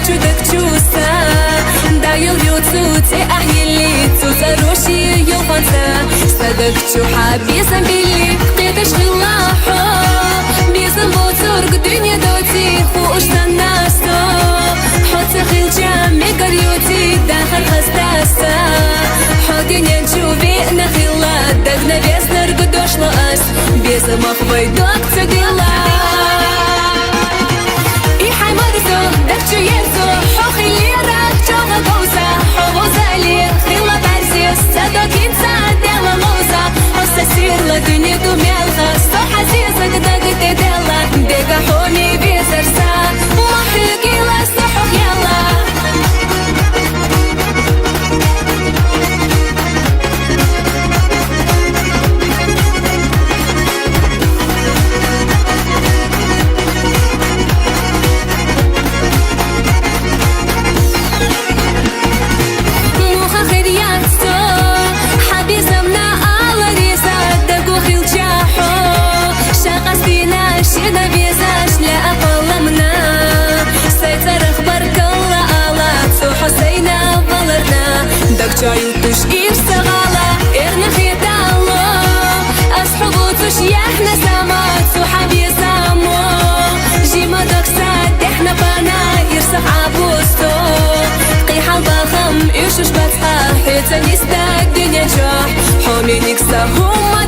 чудак чуса دايل يوتسوتي أهيلي تزروشي يوفانسا صدق شو حابيسا بيلي قيتش غلاحو بيسن بوتورك دنيا دوتي خوش تناسو حوت خيل جامي قريوتي داخل خستاسا حوتي ننشوفي نخيلا دقنا بيسنا رقدوش لأس بيسا مخبي دوك تقيلا إيحي مرسو دكتو ينسو حوخي ليرا جوغا قوسا حوغوزا لي خيلا برسيس صدق انسا ديلا موسا حوسا سير لدنيا دوميلخا سو حسيسا قدق تدلا ديقا حومي بيسرسا محيقي لسا حوخ يلا جايو توش إرسغالا إرنا خيدالو أصحبوتوش يحنا سامات وحبي سامو جيما دوكسات إحنا بانا يرسخ عبوستو قيحة الباخم إيشوش باتحا حيتا نستاك دنيا جاح حومي نكسا هما